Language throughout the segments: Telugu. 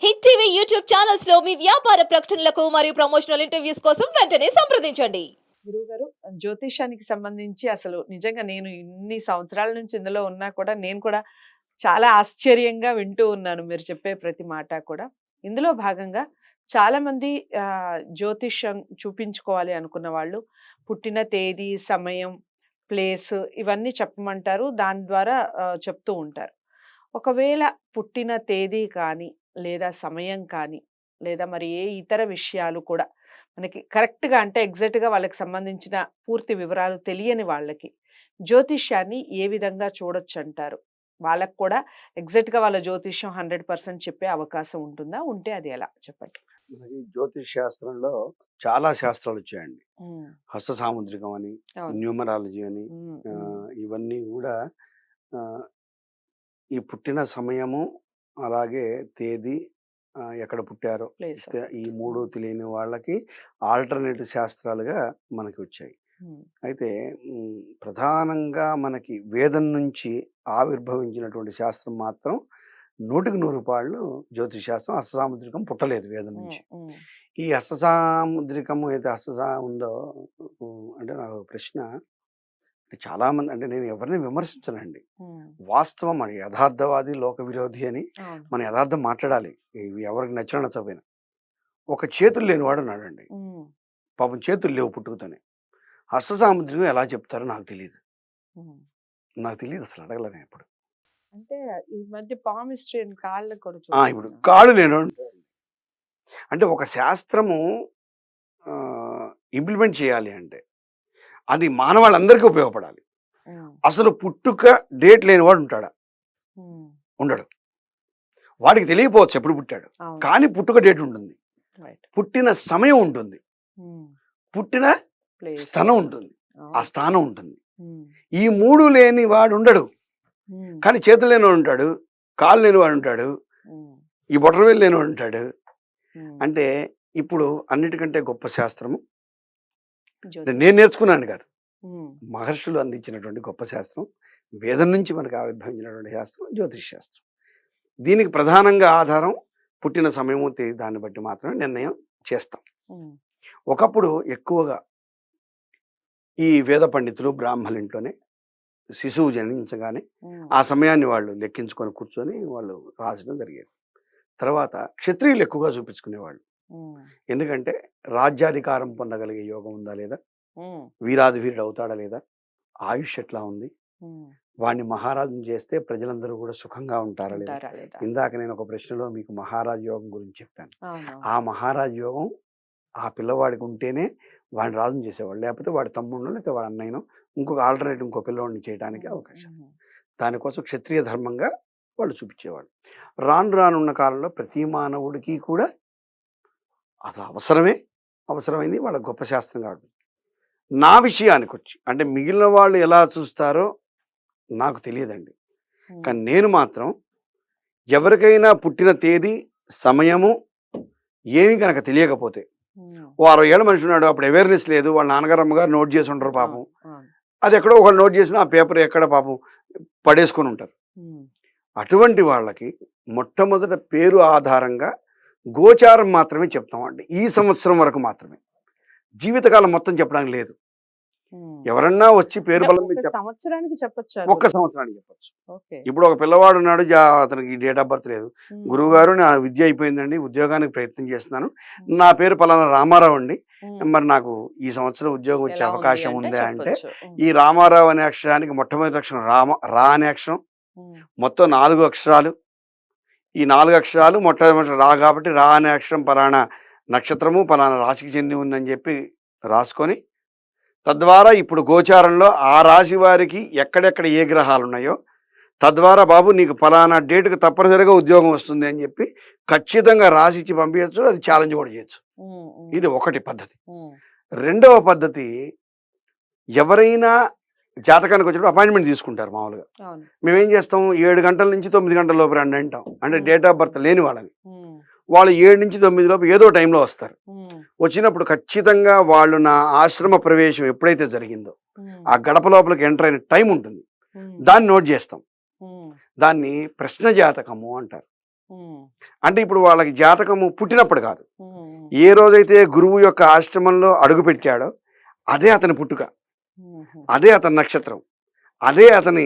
హిట్ టీవీ యూట్యూబ్ ఛానల్స్ లో మీ వ్యాపార ప్రకటనలకు మరియు ప్రమోషనల్ ఇంటర్వ్యూస్ కోసం వెంటనే సంప్రదించండి. గురువుగారు, జ్యోతిష్యానికి సంబంధించి అసలు నిజంగా నేను ఇన్ని సంవత్సరాల నుంచి ఇందులో ఉన్నా కూడా నేను కూడా చాలా ఆశ్చర్యంగా వింటూ ఉన్నాను మీరు చెప్పే ప్రతి మాట కూడా. ఇందులో భాగంగా చాలామంది జ్యోతిష్యం చూపించుకోవాలి అనుకున్న వాళ్ళు పుట్టిన తేదీ, సమయం, ప్లేస్ ఇవన్నీ చెప్పమంటారు. దాని ద్వారా చెప్తూ ఉంటారు. ఒకవేళ పుట్టిన తేదీ కానీ, లేదా సమయం కానీ, లేదా మరి ఏ ఇతర విషయాలు కూడా మనకి కరెక్ట్‌గా అంటే ఎగ్జాక్ట్‌గా వాళ్ళకి సంబంధించిన పూర్తి వివరాలు తెలియని వాళ్ళకి జ్యోతిష్యాన్ని ఏ విధంగా చూడొచ్చంటారు? వాళ్ళకి కూడా ఎగ్జాక్ట్‌గా వాళ్ళ జ్యోతిష్యం 100% చెప్పే అవకాశం ఉంటుందా? ఉంటే అది ఎలా? చెప్పండి. మనకి జ్యోతిష్ శాస్త్రంలో చాలా శాస్త్రాలు వచ్చాయండి. హ్మ్. హస్త సాముద్రికం అని, అవును. న్యూమరాలజీ అని, హ్మ్. హ్మ్. ఇవన్నీ కూడా ఆహ్, ఈ పుట్టిన సమయము, అలాగే తేదీ, ఎక్కడ పుట్టారో ప్లేస్. ఈ 3 తెలియని వాళ్ళకి ఆల్టర్‌నేటివ్ శాస్త్రాలుగా మనకి వచ్చాయి. హ్మ్. అయితే ప్రధానంగా మనకి వేదం నుంచి ఆవిర్భవించినటువంటి శాస్త్రం మాత్రం 100కి 100 పాళ్ళు జ్యోతిష్ శాస్త్రం. హస్త సాముద్రికం పుట్టలేదు వేదం హ్మ్. నుంచి. హ్మ్. ఈ హస్తసాముద్రికము ఏదైతే ఉందో, అంటే నాకు ఒక ప్రశ్న. చాలా మంది, అంటే నేను ఎవరిని విమర్శించనండి. హ్మ్. వాస్తవం అని, యథార్థవాది లోక విరోధి అని అవును. మనం యథార్థం మాట్లాడాలి. ఇవి ఎవరికి నచ్చినా నచ్చకపోయినా. ఒక చేతులు లేనివాడు ఉన్నాడండి. హ్మ్. పాపం చేతులు లేవు పుట్టుకతోనే. హస్త సాముద్రికం ఎలా చెప్తారో నాకు తెలియదు. హ్మ్. నాకు తెలియదు, అసలు అడగలే నేను ఎప్పుడు. అంటే ఈ మధ్య పామిస్ట్రీ అని కాళ్ళకి కూడా ఇప్పుడు చూస్తున్నాను. కాళ్ళు లేనివాడు ఉంటాడు. అంటే ఒక శాస్త్రము ఇంప్లిమెంట్ చేయాలి అంటే అది మానవాళ్ళందరికీ ఉపయోగపడాలి. హ్మ్. అసలు పుట్టుక డేట్ లేనివాడు ఉంటాడా? హ్మ్. ఉండడు. వాడికి తెలియకపోవచ్చు ఎప్పుడు పుట్టాడు. అవును. కానీ పుట్టుక డేట్ ఉంటుంది. రైట్. పుట్టిన సమయం ఉంటుంది. హ్మ్. పుట్టిన ప్లేస్. స్థలం ఉంటుంది. ఆ అవును. స్థానం ఉంటుంది. హ్మ్. ఈ 3 లేని వాడు ఉండడు. హ్మ్. కానీ చేతులు లేనివాడు ఉంటాడు. కాళ్ళు లేనివాడు ఉంటాడు. హ్మ్. ఈ బొటనవేలు లేనివాడు ఉంటాడు. హ్మ్. అంటే ఇప్పుడు అన్నిటికంటే గొప్ప శాస్త్రము జ్యోతిష్. నేను నేర్చుకున్నాను కాదు. హ్మ్. మహర్షులు అందించినటువంటి గొప్ప శాస్త్రం. వేదం నుంచి మనకు ఆవిర్భవించినటువంటి శాస్త్రం జ్యోతిష్ శాస్త్రం. దీనికి ప్రధానంగా ఆధారం పుట్టిన సమయము, తేదీ, దాన్ని బట్టి మాత్రమే నిర్ణయం చేస్తాం. హ్మ్. ఒకప్పుడు ఎక్కువగా ఈ వేద పండితులు బ్రాహ్మణుల ఇంట్లోనే శిశువు జన్మించగానే హ్మ్. ఆ సమయాన్ని వాళ్ళు లెక్కించుకొని కూర్చొని వాళ్ళు రాసడం జరిగేది. తర్వాత క్షత్రియులు ఎక్కువగా చూపించుకునేవాళ్ళు. హ్మ్. ఎందుకంటే రాజ్యాధికారం పొందగలిగే యోగం ఉందా లేదా, హ్మ్. వీరాది వీరుడు అవుతాడా లేదా, ఆయుష్ ఎట్లా ఉంది, హ్మ్. వాడిని మహారాజుని చేస్తే ప్రజలందరూ కూడా సుఖంగా ఉంటారా లేదా. ఉంటారా లేదా? ఇందాక నేను ఒక ప్రశ్నలో మీకు మహారాజు యోగం గురించి చెప్పాను. అవును. ఆ మహారాజు యోగం ఆ పిల్లవాడికి ఉంటేనే వాడిని రాజుని చేసేవాడు. లేకపోతే వాడి తమ్ముడినో లేకపోతే వాడి అన్నయ్యనో ఇంకొక ఆల్టర్నేటివ్ ఇంకో పిల్లవాడిని చేయడానికి అవకాశం. హ్మ్. దానికోసం క్షత్రియ ధర్మంగా వాళ్ళు చూపించేవాళ్ళు. రాను రానున్న కాలంలో ప్రతి మానవుడికి కూడా అది అవసరమైంది, వాళ్ళ గొప్ప శాస్త్రం కాదు. నా విషయానికొచ్చి అంటే మిగిలిన వాళ్ళు ఎలా చూస్తారో నాకు తెలియదండి. హ్మ్. కానీ నేను మాత్రం ఎవరికైనా పుట్టిన తేదీ, సమయము ఏమి కనుక తెలియకపోతే, హ్మ్. ఓ 60 ఏళ్ళ మనిషి ఉన్నాడు, అప్పుడు అవేర్‌నెస్ లేదు. వాళ్ళ నాన్నగారు, అమ్మగారు నోట్ చేసి ఉండరు పాపం. అవును. అవును. అది ఎక్కడో ఒకళ్ళు నోట్ చేసినా ఆ పేపర్ ఎక్కడ పాపం పడేసుకొని ఉంటారు. హ్మ్. అటువంటి వాళ్ళకి మొట్టమొదట పేరు ఆధారంగా గోచారం మాత్రమే చెప్తామండి. ఈ సంవత్సరం వరకు మాత్రమే. జీవితకాలం మొత్తం చెప్పడానికి లేదు. హ్మ్. ఎవరన్నా వచ్చి పేరు అంటే బలం మీద ఒక సంవత్సరానికి చెప్పొచ్చా ఒక్క గురువు? సంవత్సరానికి చెప్పొచ్చు. ఓకే. ఇప్పుడు ఒక పిల్లవాడు ఉన్నాడు, అతనికి డేట్ ఆఫ్ బర్త్ లేదు. హ్మ్. గురువుగారు, నా విద్య అయిపోయిందండి, ఉద్యోగానికి ప్రయత్నం చేస్తున్నాను. హ్మ్. నా పేరు పలానా రామారావు అండి. హ్మ్. మరి నాకు ఈ సంవత్సరం ఉద్యోగం వచ్చే ఎలా ఉంది అవకాశం అంటే ఉందా అంటే, చెప్పొచ్చు. హ్మ్. ఈ రామారావు అనే అక్షరానికి మొట్టమొదటి అక్షరం రా అనే అక్షరం. హ్మ్. మొత్తం 4 అక్షరాలు. ఈ 4 అక్షరాలు మొట్టమొదటి రా కాబట్టి రా అనే అక్షరం పలానా నక్షత్రము, పలానా రాశికి చెంది ఉందని చెప్పి రాసుకొని, తద్వారా ఇప్పుడు గోచారంలో ఆ రాశి వారికి ఎక్కడెక్కడ ఏ గ్రహాలు ఉన్నాయో, తద్వారా బాబు నీకు పలానా డేట్‌కి తప్పనిసరిగా ఉద్యోగం వస్తుంది అని చెప్పి ఖచ్చితంగా రాసిచ్చి పంపించొచ్చు. అది ఛాలెంజ్ కూడా చేయొచ్చు. హ్మ్. హ్మ్. ఇది ఒకటి పద్ధతి. హ్మ్. రెండవ పద్ధతి, ఎవరైనా జాతకానికి వచ్చినప్పుడు అపాయింట్మెంట్ తీసుకుంటారు మామూలుగా. అవును. మేమేం చేస్తాం, 7 గంటల నుంచి 9 గంటల లోపు రండి అంటాం. అంటే హ్మ్. డేట్ ఆఫ్ బర్త్ లేని వాళ్ళని. హ్మ్. వాళ్ళు 7 నుంచి 9 లోపు ఏదో టైంలో వస్తారు. హ్మ్. వచ్చినప్పుడు ఖచ్చితంగా వాళ్ళు నా ఆశ్రమ ప్రవేశం ఎప్పుడైతే జరిగిందో, హ్మ్. ఆ గడప లోపలికి ఎంటర్ అయిన టైం ఉంటుంది. హ్మ్. దాన్ని నోట్ చేస్తాం. హ్మ్. దాన్ని ప్రశ్న జాతకము అంటారు. అంటే ఇప్పుడు వాళ్ళకి జాతకము పుట్టినప్పుడు కాదు, ఉమ్, ఏ రోజైతే గురువు యొక్క ఆశ్రమంలో అడుగు పెట్టాడో అదే అతని పుట్టుక, ఉమ్, అదే అతని నక్షత్రం, అదే అతని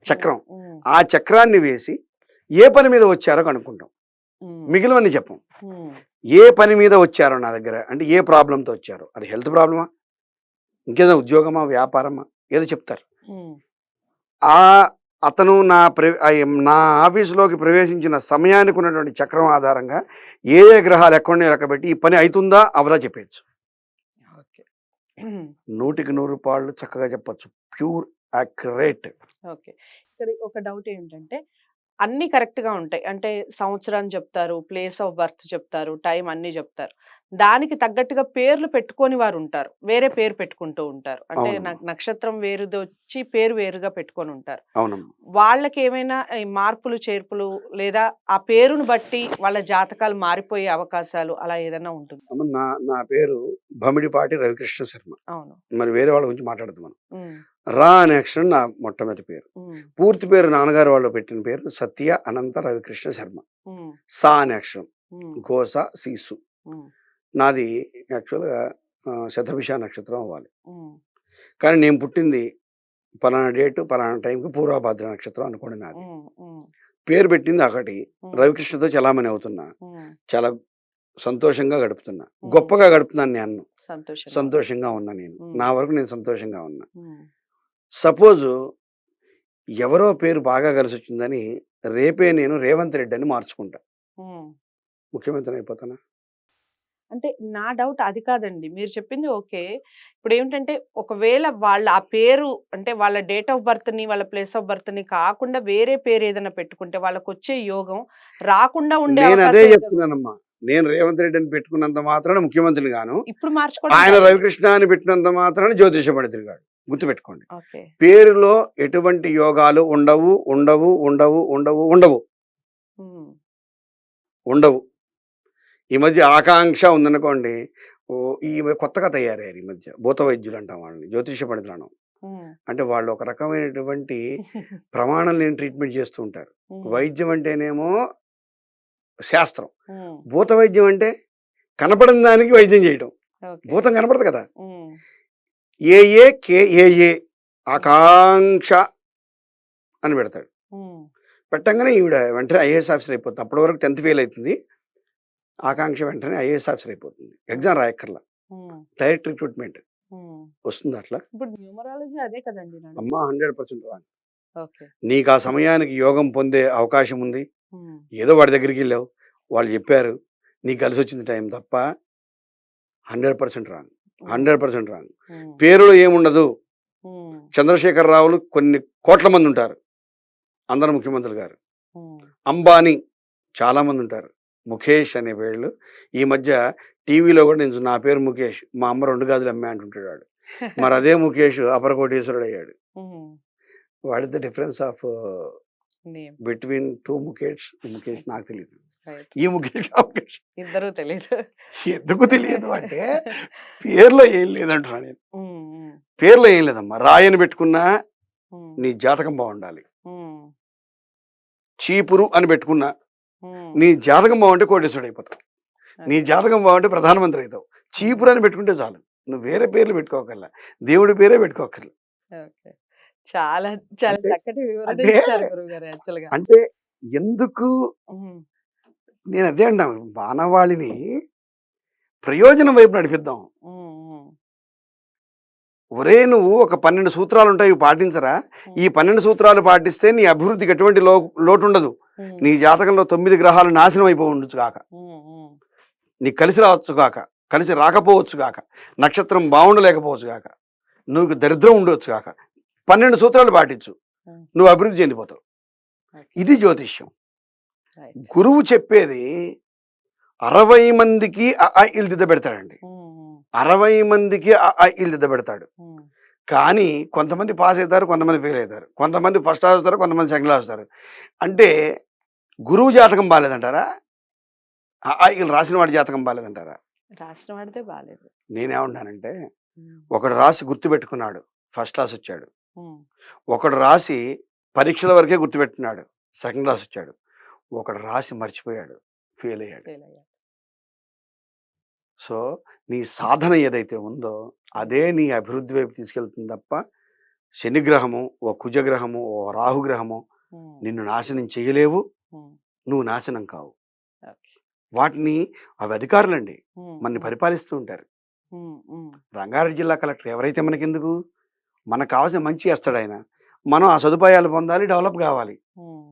చక్రం. ఉమ్, ఆ చక్రాన్ని వేసి ఏ పని మీద వచ్చారో కనుక్కుంటాం, ఉమ్, మిగిలినవన్నీ చెప్పం. ఉమ్, ఏ పని మీద వచ్చారో నా దగ్గర అంటే ఏ ప్రాబ్లంతో వచ్చారో, అది హెల్త్ ప్రాబ్లమా, ఇంకేదో ఉద్యోగమా, వ్యాపారమా, ఏదో చెప్తారు. ఉమ్, ఆ అతను నా ఆఫీసులోకి ప్రవేశించిన సమయానికి ఉన్నటువంటి చక్రం ఆధారంగా ఏ ఏ గ్రహాలు ఎక్కడున్నాయో లెక్కబెట్టి ఈ పని అవుతుందా అవదా చెప్పచ్చు. ఓకే. ఉమ్, 100% చక్కగా చెప్పచ్చు, ప్యూర్ యాక్యురేట్. ఓకే. ఇక్కడ ఒక డౌట్ ఏంటంటే అన్ని కరెక్ట్ గా ఉంటాయి. అంటే సంవత్సరాన్ని చెప్తారు, ప్లేస్ ఆఫ్ బర్త్ చెప్తారు, టైం అన్ని చెప్తారు. దానికి తగ్గట్టుగా పేర్లు పెట్టుకోని వారు ఉంటారు. వేరే పేరు పెట్టుకుంటూ ఉంటారు. అంటే అవునమ్మా. నక్షత్రం వేరుది వచ్చి పేరు వేరుగా పెట్టుకొని ఉంటారు. అవునమ్మా. వాళ్ళకి ఏమైనా ఈ మార్పులు, చేర్పులు లేదా ఆ పేరును బట్టి వాళ్ళ జాతకాలు మారిపోయే అవకాశాలు అలా ఏదైనా ఉంటుందా? అమ్మ, నా నా పేరు భమిడిపాటి రవికృష్ణ శర్మ. అవును. మరి వేరే వాళ్ళ గురించి మాట్లాడదు మనం. హ్మ్. రా అనే అక్షరం నా మొట్టమొదటి పేరు. హ్మ్. పూర్తి పేరు నాన్నగారు వాళ్ళు పెట్టిన పేరు సత్య అనంత రవికృష్ణ శర్మ. హ్మ్. సా అనే అక్షరం హ్మ్. గోస సీసు. హ్మ్. నాది యాక్చువల్గా శతభిష నక్షత్రం అవ్వాలి, హ్మ్. కానీ నేను పుట్టింది పలానా డేటు పలానా టైంకి పూర్వభద్ర నక్షత్రం అనుకోండి నాది. హ్మ్. హ్మ్. పేరు పెట్టింది ఒకటి, హ్మ్. రవికృష్ణతో చలామణి అవుతున్నా, హ్మ్. చాలా సంతోషంగా గడుపుతున్నా, హ్మ్. గొప్పగా గడుపుతున్నాను నేను, సంతోషంగా. సంతోషంగా ఉన్నా నేను, హ్మ్. నా వరకు నేను సంతోషంగా ఉన్నా. హ్మ్. సపోజు ఎవరో పేరు బాగా కలిసి వచ్చిందని రేపే నేను రేవంత్ రెడ్డి అని మార్చుకుంటా, హ్మ్. ముఖ్యమంత్రి అయిపోతానా? అంటే నా డౌట్ అది కాదండి. మీరు చెప్పింది ఓకే. ఇప్పుడేంటంటే ఒకవేళ వాళ్ళ ఆ పేరు అంటే వాళ్ళ డేట్ ఆఫ్ బర్త్‌ని, వాళ్ళ ప్లేస్ ఆఫ్ బర్త్‌ని కాకుండా వేరే పేరు ఏదైనా పెట్టుకుంటే వాళ్ళకొచ్చే యోగం రాకుండా ఉండే నేను అదే అవకాశం ఏదైనా చెప్తున్నానమ్మా. నేను రేవంత్ రెడ్డి అని పెట్టుకున్నంత మాత్రాన ముఖ్యమంత్రిని గాను, ఇప్పుడు మార్చుకోవడం ఆయన కాదండి. రవికృష్ణ అని పెట్టినంత మాత్రాన జ్యోతిష పండితుడు గాడు. గుర్తుపెట్టుకోండి, ఓకే. పేరులో ఎటువంటి యోగాలు ఉండవు ఉండవు ఉండవు ఉండవు ఉండవు హ్మ్. ఉండవు. ఈ మధ్య ఆకాంక్ష ఉందనుకోండి, ఈ కొత్తగా తయారయ్యారు ఈ మధ్య భూత వైద్యులు అంటాం వాళ్ళని, జ్యోతిష పండితులు అనం. హ్మ్. అంటే వాళ్ళు ఒక రకమైనటువంటి ప్రమాణం లేని ట్రీట్మెంట్ చేస్తూ ఉంటారు. హ్మ్. వైద్యం అంటేనేమో శాస్త్రం, హ్మ్. భూత వైద్యం అంటే కనపడిన దానికి వైద్యం చేయటం. ఓకే. భూతం కనపడదు కదా. హ్మ్. కేఏ ఆకాంక్ష అని పెడతాడు. హ్మ్. పెట్టంగానే ఈవిడ వెంటనే ఐఏఎస్ ఆఫీసర్ అయిపోతుంది. అప్పటి వరకు 10th ఫెయిల్ అవుతుంది, ఆకాంక్ష వెంటనే ఐఏఎస్ ఆఫీసర్ అయిపోతుంది. ఎగ్జామ్ రాయక్కర్లా, హ్మ్. డైరెక్ట్ రిక్రూట్మెంట్ హ్మ్. వస్తుంది అట్లా. ఇప్పుడు న్యూమరాలజీ అదే కదండీ నడుస్తుంది. అమ్మా 100% రాను. ఓకే. నీకు ఆ సమయానికి యోగం పొందే అవకాశం ఉంది. హ్మ్. ఏదో వాడి దగ్గరికి వెళ్ళావు, వాళ్ళు చెప్పారు, నీకు కలిసి వచ్చింది టైం తప్ప 100% రాను, హ్మ్. 100% రాను. హ్మ్. పేరులో ఏముండదు. హ్మ్. చంద్రశేఖర్ రావులు కొన్ని కోట్ల మంది ఉంటారు, అందరు ముఖ్యమంత్రులు గారు. హ్మ్. అంబానీ చాలా మంది ఉంటారు. ముఖేష్ అనే పేర్లు ఈ మధ్య టీవీలో కూడా నేను నా పేరు ముఖేష్, మా అమ్మ 2 గాజులు అమ్మే అంటుంటాడు వాడు. మరి అదే ముఖేష్ అపర కోటీశ్వరుడు అయ్యాడు. హ్మ్. What is the difference of name. Between 2 Mukesh నాకు తెలియదు. రైట్. ఈ ముఖేష్ ఆ ముఖేష్ ఇద్దరూ తెలీదు. ఎందుకు తెలియదు అంటే పేర్లో ఏం లేదంటున్నా నేను. హ్మ్. హ్మ్. పేర్లో ఏం లేదమ్మా, రాయని పెట్టుకున్నా హ్మ్. నీ జాతకం బాగుండాలి. హ్మ్. చీపురు అని పెట్టుకున్నా హ్మ్. నీ జాతకం బాగుంటే కోటేశ్వరుడు అయిపోతావు, నీ ఓకే. జాతకం బాగుంటే ప్రధానమంత్రి అవుతావు. చీపురు అని పెట్టుకుంటే చాలు, నువ్వు వేరే పేర్లు పెట్టుకోకర్లా, దేవుడి పేరే పెట్టుకోకర్లా. ఓకే. చాలా చాలా అంటే చక్కటి వివరణ అంటే ఇచ్చారు గురువుగారు యాక్చువల్‌గా. అంటే ఎందుకు హ్మ్. నేను అదే అంటాను, మానవాళిని ప్రయోజనం వైపు నడిపిద్దాం. హ్మ్. హ్మ్. ఒరే నువ్వు ఒక 12 సూత్రాలు ఉంటాయి, ఇవి పాటించరా? ఈ హ్మ్. 12 సూత్రాలు పాటిస్తే నీ అభివృద్ధికి ఎటువంటి లోటు ఉండదు. హ్మ్. నీ జాతకంలో 9 గ్రహాలు నాశనం అయిపోవచ్చు గాక, హ్మ్. హ్మ్. నీకు కలిసి రావచ్చు గాక, కలిసి రాకపోవచ్చు గాక, నక్షత్రం బాగుండలేకపోవచ్చు గాక, నువ్వు దరిద్రం ఉండవచ్చు గాక, 12 సూత్రాలు పాటించు, హ్మ్. నువ్వు అభివృద్ధి చెందిపోతావు. ఓకే. ఇది జ్యోతిష్యం. రైట్. గురువు చెప్పేది 60 మందికి ఇల్లు దిద్ద పెడతాడండి. హ్మ్. హ్మ్. 60 మందికి ఇల్లు దిద్ద పెడతాడు. హ్మ్. కానీ కొంతమంది పాస్ అవుతారు, కొంతమంది ఫెయిల్ అవుతారు, కొంతమంది ఫస్ట్ క్లాస్ వస్తారు, కొంతమంది సెకండ్ క్లాస్ వస్తారు. అంటే గురువు జాతకం బాగాలేదంటారా? ఇల్లు రాసిన వాడి జాతకం బాగాలేదంటారా? రాసిన వాడితే బాలేదు. నేనేమంటానంటే, హ్మ్. ఒకడు రాసి గుర్తుపెట్టుకున్నాడు, ఫస్ట్ క్లాస్ వచ్చాడు. హ్మ్. ఒకడు రాసి పరీక్షల వరకే గుర్తుపెట్టుకున్నాడు, సెకండ్ క్లాస్ వచ్చాడు. ఒకడు రాసి మర్చిపోయాడు, ఫెయిల్ అయ్యాడు. ఫెయిల్ అయ్యారు. సో నీ సాధన ఏదైతే ఉందో అదే నీ అభివృద్ధి వైపు తీసుకెళ్తుంది తప్ప శనిగ్రహము, ఓ కుజగ్రహము, ఓ రాహుగ్రహము ఉమ్, నిన్ను నాశనం చేయలేవు, ఉమ్, నువ్వు నాశనం కావు. ఓకే. వాటిని అవి అధికారులండి ఉమ్, మనని పరిపాలిస్తూ ఉంటారు. ఉమ్, ఉమ్, రంగారెడ్డి జిల్లా కలెక్టర్ ఎవరైతే మనకెందుకు, మనకు కావాల్సిన మంచి చేస్తాడు ఆయన. మనం ఆ సదుపాయాలు పొందాలి, డెవలప్ కావాలి. ఉమ్,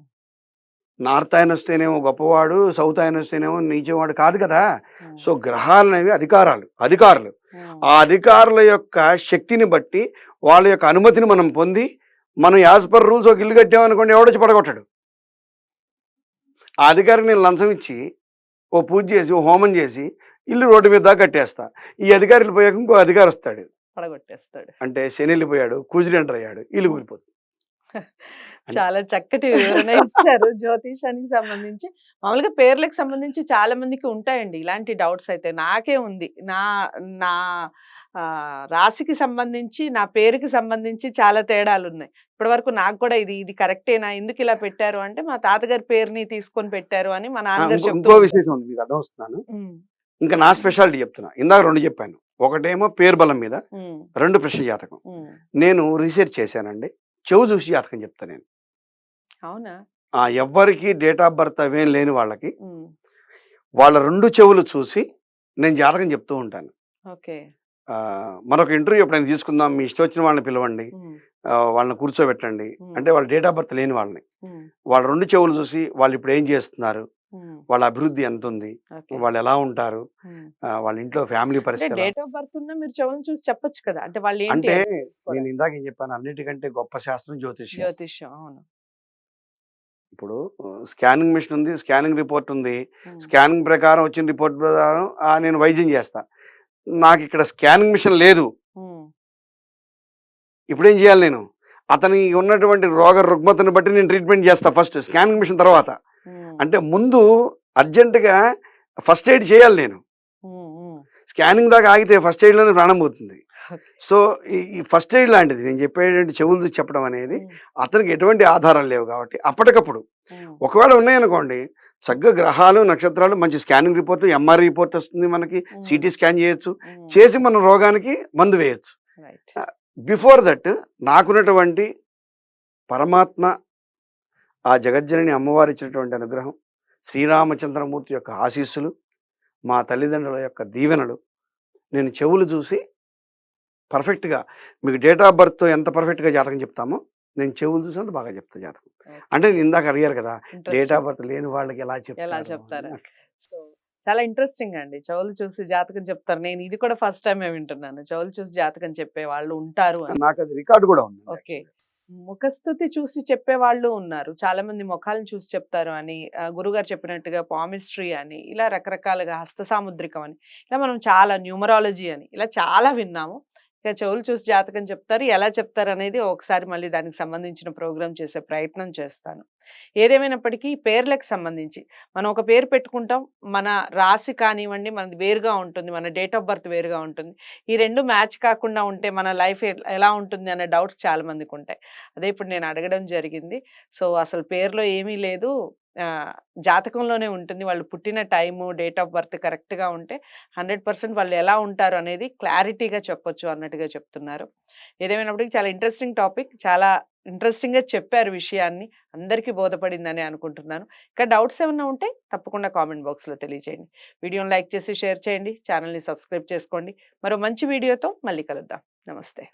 నార్త్ ఆయన వస్తేనేమో గొప్పవాడు, సౌత్ ఆయన వస్తేనేమో నీచేవాడు కాదు కదా. ఉమ్, సో గ్రహాలు అనేవి అధికారులు. ఉమ్, ఆ అధికారుల యొక్క శక్తిని బట్టి వాళ్ళ యొక్క అనుమతిని మనం పొంది మనం యాజ్ పర్ రూల్స్ ఒక ఇల్లు కట్టామనుకోండి, ఎవడొచ్చి పడగొట్టాడు. ఆ అధికారికి నేను లంచం ఇచ్చి ఓ పూజ చేసి ఓ హోమం చేసి ఇల్లు రోడ్డు మీద దాకా కట్టేస్తా. ఈ అధికారి వెళ్ళిపోయాక ఇంకో అధికారి వస్తాడు. పడగొట్టేస్తాడు. అంటే శని వెళ్ళిపోయాడు, కుజుడు ఎంటర్ అయ్యాడు, ఇల్లు కూలిపోతుంది. చాలా చక్కటి వివరణ ఇచ్చారు జ్యోతిషానికి సంబంధించి. మామూలుగా పేర్లకు సంబంధించి చాలా మందికి ఉంటాయండి ఇలాంటి డౌట్స్. అయితే నాకే ఉంది. నా నా రాశికి సంబంధించి, నా పేరుకి సంబంధించి చాలా తేడాలు ఉన్నాయి. ఇప్పటి వరకు నాకు కూడా ఇది కరెక్టేనా, ఎందుకు ఇలా పెట్టారు అంటే మా తాతగారి పేరుని తీసుకొని పెట్టారు అని మా నాన్నగారు చెప్తూ ఇంకో ఉంటారు. విశేషం ఉంది, మీకు అర్థం వస్తున్నాను. ఉమ్, ఇంకా నా స్పెషాలిటీ చెప్తున్నా. ఇందాక 2 చెప్పాను. ఒకటేమో పేరు బలం మీద, ఉమ్, 2 ప్రశ్న జాతకం. ఉమ్. నేను రీసెర్చ్ చేశానండి. చెవు చూసి జాతకం చెప్తా నేను. అవునా? ఎవ్వరికి డేట్ ఆఫ్ బర్త్ అవేం లేని వాళ్ళకి ఉమ్, వాళ్ళ 2 చెవులు చూసి నేను జాతకం చెప్తూ ఉంటాను. ఓకే. మరొక ఇంటర్వ్యూ ఎప్పుడైనా తీసుకుందాం, మీ ఇష్టం వచ్చిన వాళ్ళని పిలవండి, ఉమ్, వాళ్ళని కూర్చోబెట్టండి ఉమ్, అంటే వాళ్ళ డేట్ ఆఫ్ బర్త్ లేని వాళ్ళని ఉమ్, వాళ్ళ 2 చెవులు చూసి వాళ్ళు ఇప్పుడు ఏం చేస్తున్నారు, ఉమ్, వాళ్ళ అభివృద్ధి ఎంత ఉంది, ఓకే. వాళ్ళు ఎలా ఉంటారు, ఉమ్. వాళ్ళ ఇంట్లో ఫ్యామిలీ అంటే పరిస్థితి ఎలా. డేట్ ఆఫ్ బర్త్ ఉన్నా మీరు చెవులను చూసి చెప్పొచ్చు కదా, అంటే వాళ్ళు ఏంటి అంటే అని కూడా. నేను ఇందాక ఏం చెప్పాను, అన్నిటికంటే గొప్ప శాస్త్రం జ్యోతిష్యం. జ్యోతిష్యం, అవును. ఇప్పుడు స్కానింగ్ మిషన్ ఉంది, స్కానింగ్ రిపోర్ట్ ఉంది. ఉమ్, స్కానింగ్ ప్రకారం వచ్చిన రిపోర్ట్ ప్రకారం నేను వైద్యం చేస్తా. నాకు ఇక్కడ స్కానింగ్ మిషన్ లేదు. ఉమ్, ఇప్పుడు ఏం చేయాలి నేను? అతనికి ఉన్నటువంటి రుగ్మతను బట్టి నేను ట్రీట్మెంట్ చేస్తా ఫస్ట్, స్కానింగ్ మిషన్ తర్వాత. ఉమ్, అంటే ముందు అర్జెంటుగా ఫస్ట్ ఎయిడ్ చేయాలి నేను. ఉమ్, ఉమ్. స్కానింగ్ దాకా ఆగితే ఫస్ట్ ఎయిడ్లోనే ప్రాణం పోతుంది. ఓకే. సో ఈ ఫస్ట్ ఎయిడ్ లాంటిది నేను చెప్పేటువంటి చెవులు చూసి చెప్పడం అనేది ఉమ్, అతనికి ఎటువంటి ఆధారాలు లేవు కాబట్టి అప్పటికప్పుడు. ఉమ్, ఒకవేళ ఉన్నాయనుకోండి, చక్కగా గ్రహాలు నక్షత్రాలు మంచి స్కానింగ్ రిపోర్ట్, ఎంఆర్ రిపోర్ట్ వస్తుంది మనకి, ఉమ్, సిటీ స్కాన్ చేయొచ్చు, ఉమ్. చేసి మనం రోగానికి మందు వేయచ్చు. రైట్. బిఫోర్ దట్ నాకున్నటువంటి పరమాత్మ, ఆ జగజ్జనని అమ్మవారు ఇచ్చినటువంటి అనుగ్రహం, శ్రీరామచంద్రమూర్తి యొక్క ఆశీస్సులు, మా తల్లిదండ్రుల యొక్క దీవెనలు, నేను చెవులు చూసి పర్ఫెక్ట్గా మీకు డేట్ ఆఫ్ బర్త్ ఎంత పర్ఫెక్ట్గా జాతకం చెప్తామో నేను చెవులు చూసి అంత బాగా చెప్తా జాతకం. ఓకే. అంటే నేను ఇందాక అడిగారు కదా, డేట్ Interesting. ఆఫ్ బర్త్ లేని వాళ్ళకి ఎలా ఎలా చెప్తారు చెప్తారు? అని. సో చాలా ఇంట్రెస్టింగ్ అండి. చెవులు చూసి జాతకం చెప్తారు. నేను ఇది కూడా ఫస్ట్ టైం వింటున్నాను. చెవులు చూసి జాతకం చెప్పే వాళ్ళు ఉంటారు అని. నాకు అది రికార్డు కూడా ఉంది. ఓకే. ముఖస్థుతి చూసి చెప్పే వాళ్ళు ఉన్నారు. చాలా మంది ముఖాలను చూసి చెప్తారు అని, గురుగారు చెప్పినట్టుగా పామిస్ట్రీ అని, ఇలా రకరకాలుగా హస్త సాముద్రికం అని, ఇలా మనం చాలా న్యూమరాలజీ అని ఇలా చాలా విన్నాము. ఇక చెవులు చూసి జాతకం చెప్తారు, ఎలా చెప్తారు అనేది ఒకసారి మళ్ళీ దానికి సంబంధించిన ప్రోగ్రామ్ చేసే ప్రయత్నం చేస్తాను. ఏదేమైనప్పటికీ పేర్లకు సంబంధించి మనం ఒక పేరు పెట్టుకుంటాం, మన రాశి కానివ్వండి మనది వేరుగా ఉంటుంది, మన డేట్ ఆఫ్ బర్త్ వేరుగా ఉంటుంది. ఈ 2 మ్యాచ్ కాకుండా ఉంటే మన లైఫ్ ఎలా ఉంటుంది అనే డౌట్స్ చాలా మందికి ఉంటాయి. అదే ఇప్పుడు నేను అడగడం జరిగింది. సో అసలు పేరులో ఏమీ లేదు, జాతకంలోనే ఉంటుంది. వాళ్ళు పుట్టిన టైము, డేట్ ఆఫ్ బర్త్ కరెక్ట్గా ఉంటే 100% వాళ్ళు ఎలా ఉంటారు అనేది క్లారిటీగా చెప్పొచ్చు అన్నట్టుగా చెప్తున్నారు. ఏదేమైనప్పటికీ చాలా ఇంట్రెస్టింగ్ టాపిక్, చాలా ఇంట్రెస్టింగ్గా చెప్పారు విషయాన్ని, అందరికీ బోధపడిందని అనుకుంటున్నాను. ఇంకా డౌట్స్ ఏమైనా ఉంటే తప్పకుండా కామెంట్ బాక్స్లో తెలియజేయండి. వీడియోని లైక్ చేసి షేర్ చేయండి, ఛానల్ని సబ్స్క్రైబ్ చేసుకోండి. మరో మంచి వీడియోతో మళ్ళీ కలుద్దాం. నమస్తే.